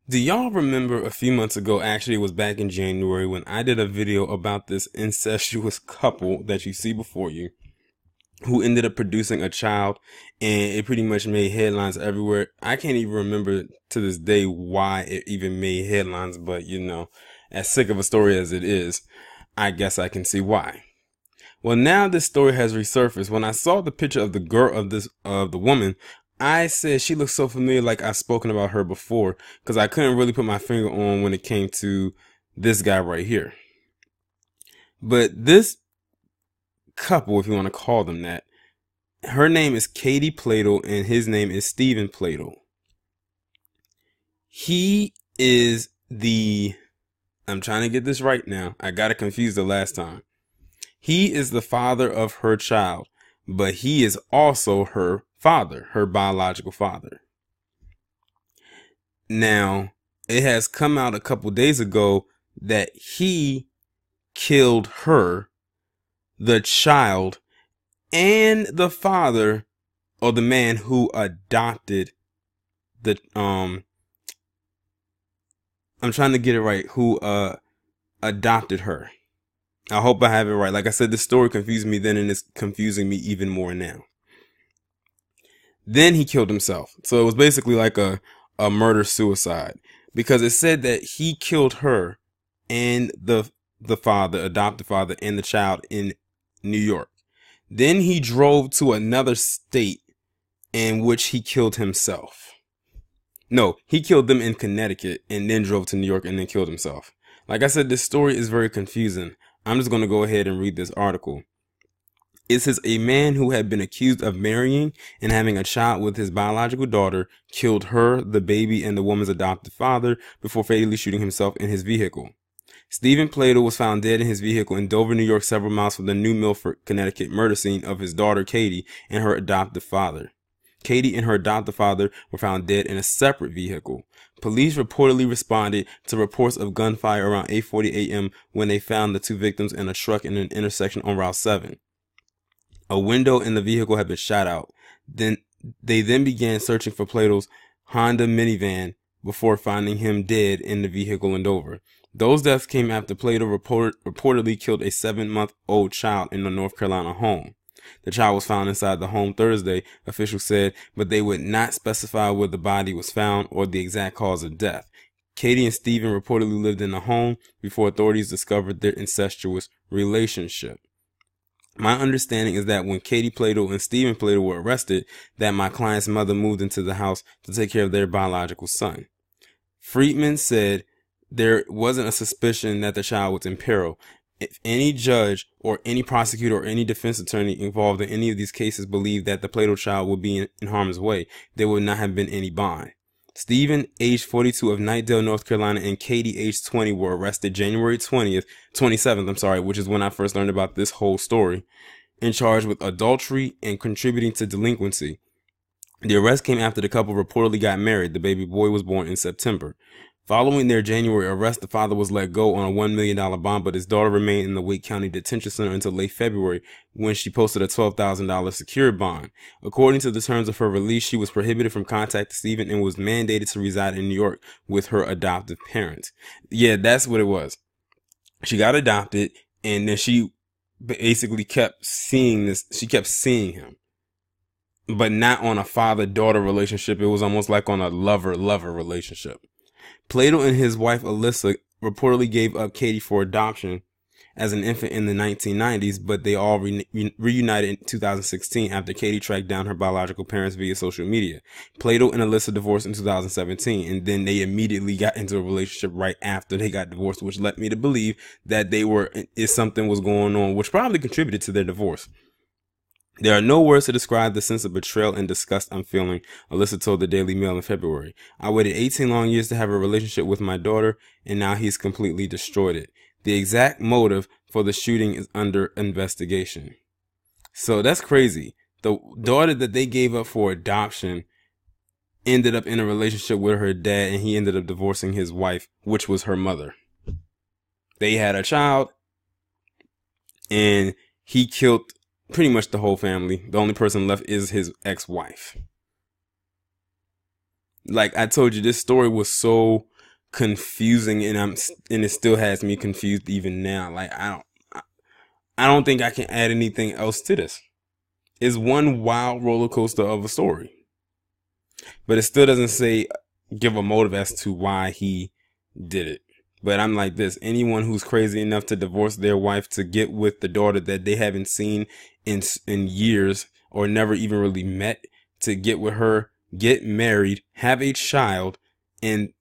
Do y'all remember a few months ago, actually it was back in January, when I did a video about this incestuous couple that you see before you, who ended up producing a child, and it pretty much made headlines everywhere. I can't even remember to this day why it even made headlines, but as sick of a story as it is, I guess I can see why. Well, now this story has resurfaced. When I saw the picture of the girl of the woman, I said she looks so familiar, like I've spoken about her before, because I couldn't really put my finger on when it came to this guy right here. But this couple, if you want to call them that, her name is Katie Plato and his name is Stephen Plato. He is I'm trying to get this right now. I got it confused the last time. He is the father of her child, but he is also her father, her biological father. Now, it has come out a couple days ago that he killed her, the child, and the father, or the man who adopted I'm trying to get it right, who adopted her. I hope I have it right. Like I said, the story confused me then, and it's confusing me even more now. Then he killed himself. So it was basically like a murder-suicide, because it said that he killed her and the father, adopted father, and the child in New York. Then he drove to another state in which he killed himself. No, he killed them in Connecticut and then drove to New York and then killed himself. Like I said, this story is very confusing. I'm just going to go ahead and read this article. It says a man who had been accused of marrying and having a child with his biological daughter killed her, the baby, and the woman's adopted father before fatally shooting himself in his vehicle. Stephen Plato was found dead in his vehicle in Dover, New York, several miles from the New Milford, Connecticut murder scene of his daughter Katie and her adoptive father. Katie and her adoptive father were found dead in a separate vehicle. Police reportedly responded to reports of gunfire around 8:40 a.m. when they found the two victims in a truck in an intersection on Route 7. A window in the vehicle had been shot out. They began searching for Plato's Honda minivan before finding him dead in the vehicle in Dover. Those deaths came after Plato reportedly killed a 7-month-old child in a North Carolina home. The child was found inside the home Thursday, officials said, but they would not specify where the body was found or the exact cause of death. Katie and Stephen reportedly lived in the home before authorities discovered their incestuous relationship. My understanding is that when Katie Plato and Stephen Plato were arrested, that my client's mother moved into the house to take care of their biological son. Friedman said there wasn't a suspicion that the child was in peril. If any judge or any prosecutor or any defense attorney involved in any of these cases believed that the Plato child would be in harm's way, there would not have been any bond. Stephen, age 42 of Knightdale, North Carolina, and Katie, age 20, were arrested January 27th, which is when I first learned about this whole story, and charged with adultery and contributing to delinquency. The arrest came after the couple reportedly got married. The baby boy was born in September. Following their January arrest, the father was let go on a $1 million bond, but his daughter remained in the Wake County Detention Center until late February, when she posted a $12,000 secured bond. According to the terms of her release, she was prohibited from contacting Stephen and was mandated to reside in New York with her adoptive parents. Yeah, that's what it was. She got adopted, and then she basically kept seeing this. She kept seeing him, but not on a father-daughter relationship. It was almost like on a lover-lover relationship. Plato and his wife Alyssa reportedly gave up Katie for adoption as an infant in the 1990s, but they all reunited in 2016 after Katie tracked down her biological parents via social media. Plato and Alyssa divorced in 2017, and then they immediately got into a relationship right after they got divorced, which led me to believe that something was going on, which probably contributed to their divorce. There are no words to describe the sense of betrayal and disgust I'm feeling, Alyssa told the Daily Mail in February. I waited 18 long years to have a relationship with my daughter, and now he's completely destroyed it. The exact motive for the shooting is under investigation. So that's crazy. The daughter that they gave up for adoption ended up in a relationship with her dad, and he ended up divorcing his wife, which was her mother. They had a child, and he killed pretty much the whole family. The only person left is his ex-wife. Like I told you, this story was so confusing, and it still has me confused even now. Like I don't think I can add anything else to this. It's one wild roller coaster of a story, but it still doesn't give a motive as to why he did it. But I'm like this: anyone who's crazy enough to divorce their wife to get with the daughter that they haven't seen in years or never even really met, to get with her, get married, have a child, and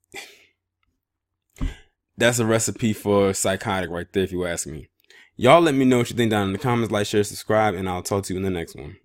that's a recipe for psychotic right there, if you ask me. Y'all let me know what you think down in the comments. Like, share, subscribe, and I'll talk to you in the next one.